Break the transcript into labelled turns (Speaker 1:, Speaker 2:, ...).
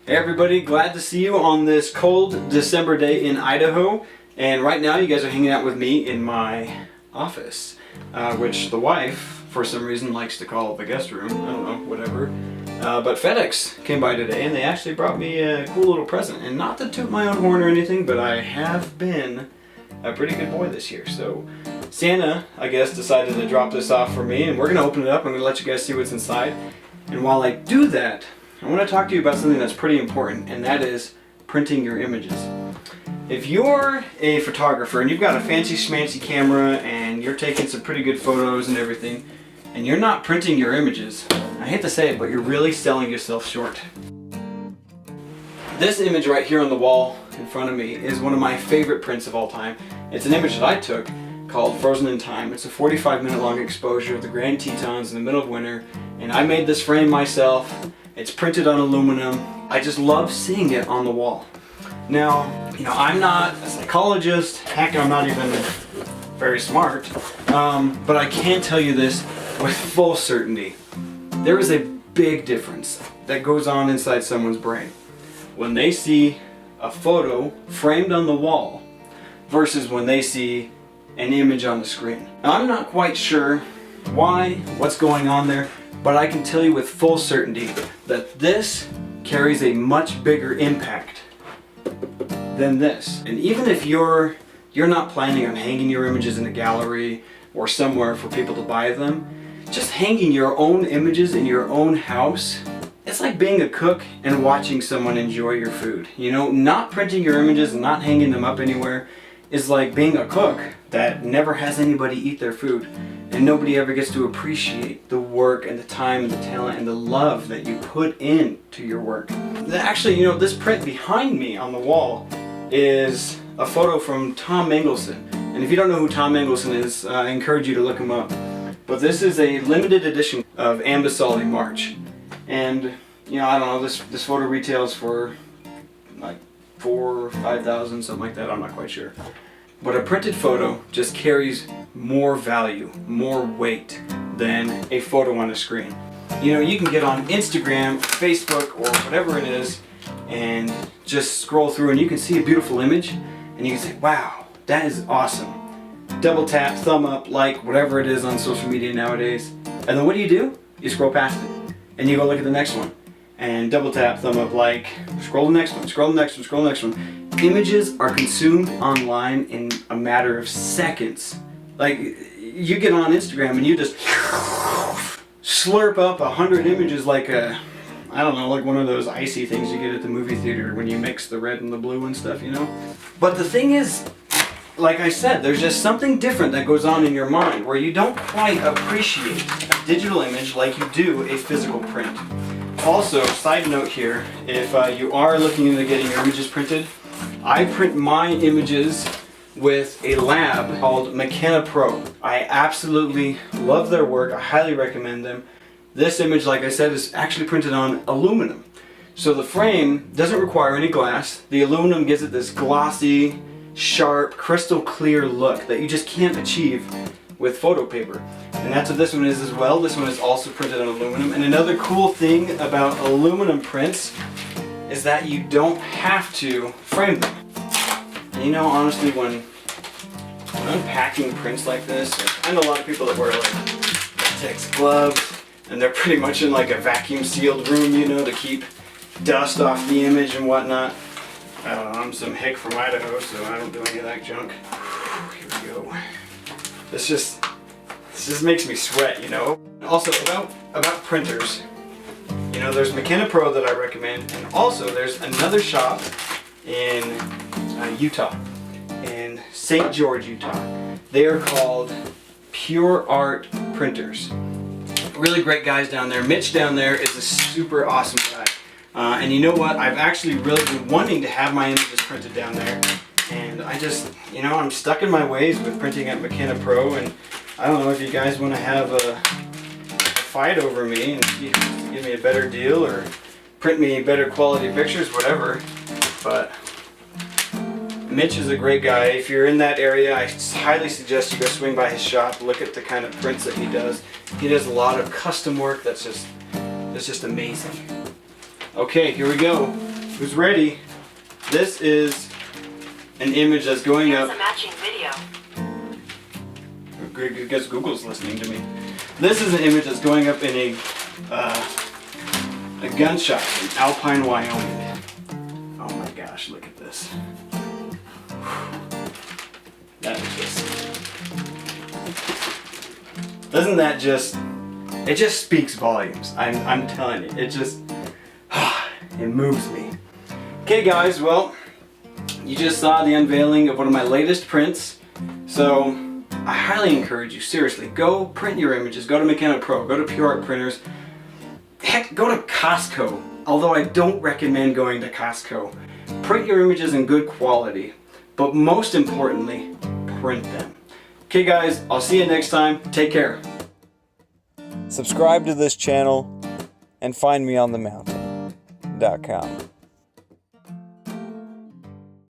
Speaker 1: Hey everybody, glad to see you on this cold December day in Idaho. And right now you guys are hanging out with me in my office, which the wife, for some reason, likes to call the guest room. I don't know, whatever. But FedEx came by today and they actually brought me a cool little present. And not to toot my own horn or anything, but I have been a pretty good boy this year. So Santa, I guess, decided to drop this off for me, and we're gonna open it up. I'm gonna let you guys see what's inside. And while I do that, I want to talk to you about something that's pretty important, and that is printing your images. If you're a photographer and you've got a fancy schmancy camera and you're taking some pretty good photos and everything, and you're not printing your images, I hate to say it, but you're really selling yourself short. This image right here on the wall in front of me is one of my favorite prints of all time. It's an image that I took called Frozen in Time. It's a 45-minute long exposure of the Grand Tetons in the middle of winter, and I made this frame myself. It's printed on aluminum. I just love seeing it on the wall. Now, I'm not a psychologist, heck, I'm not even very smart, but I can tell you this with full certainty. There is a big difference that goes on inside someone's brain when they see a photo framed on the wall versus when they see an image on the screen. Now, I'm not quite sure what's going on there, but I can tell you with full certainty that this carries a much bigger impact than this. And even if you're not planning on hanging your images in a gallery or somewhere for people to buy them, just hanging your own images in your own house, it's like being a cook and watching someone enjoy your food. Not printing your images and not hanging them up anywhere is like being a cook that never has anybody eat their food, and nobody ever gets to appreciate the work and the time and the talent and the love that you put into your work. Actually, this print behind me on the wall is a photo from Tom Mengelsohn. And if you don't know who Tom Mengelsohn is, I encourage you to look him up. But this is a limited edition of Ambassador March. And, I don't know, this photo retails for like $4,000 or $5,000, something like that, I'm not quite sure. But a printed photo just carries more value, more weight than a photo on a screen. You can get on Instagram, Facebook, or whatever it is, and just scroll through and you can see a beautiful image, and you can say, wow, that is awesome. Double tap, thumb up, like, whatever it is on social media nowadays. And then what do? You scroll past it, and you go look at the next one. And double tap, thumb up, like, scroll the next one, scroll the next one, scroll the next one. Images are consumed online in a matter of seconds. Like, you get on Instagram and you just slurp up 100 images like like one of those icy things you get at the movie theater when you mix the red and the blue and stuff, But the thing is, like I said, there's just something different that goes on in your mind where you don't quite appreciate a digital image like you do a physical print. Also, side note here, if you are looking into getting your images printed, I print my images with a lab called McKenna Pro. I absolutely love their work. I highly recommend them. This image, like I said, is actually printed on aluminum. So the frame doesn't require any glass. The aluminum gives it this glossy, sharp, crystal clear look that you just can't achieve with photo paper. And that's what this one is as well. This one is also printed on aluminum. And another cool thing about aluminum prints is that you don't have to frame them. And honestly, when unpacking prints like this, I know a lot of people that wear like latex gloves, and they're pretty much in like a vacuum sealed room, to keep dust off the image and whatnot. I don't know, I'm some hick from Idaho, so I don't do any of that junk. Here we go. This just makes me sweat, Also, about printers, there's McKenna Pro that I recommend, and also there's another shop in Utah, in St. George, Utah. They are called Pure Art Printers. Really great guys down there. Mitch down there is a super awesome guy. And you know what? I've actually really been wanting to have my images printed down there. And I just, I'm stuck in my ways with printing at McKenna Pro, and I don't know if you guys want to have a fight over me and give me a better deal or print me better quality pictures, whatever. But Mitch is a great guy. If you're in that area, I highly suggest you go swing by his shop, look at the kind of prints that he does. He does a lot of custom work that's just amazing. Okay, here we go. who's ready, this is an image that's going
Speaker 2: Here's
Speaker 1: up.
Speaker 2: a matching video.
Speaker 1: I guess Google's listening to me. This is an image that's going up in a gun shop in Alpine, Wyoming. Oh my gosh, look at this. That is just... Doesn't that just... It just speaks volumes. I'm telling you. It just... It moves me. Okay guys, well, you just saw the unveiling of one of my latest prints. So, I highly encourage you, seriously, go print your images. Go to Mechanic Pro, go to Pure Art Printers. Heck, go to Costco. Although I don't recommend going to Costco. Print your images in good quality. But most importantly, print them. Okay guys, I'll see you next time. Take care.
Speaker 3: Subscribe to this channel and find me on themountain.com.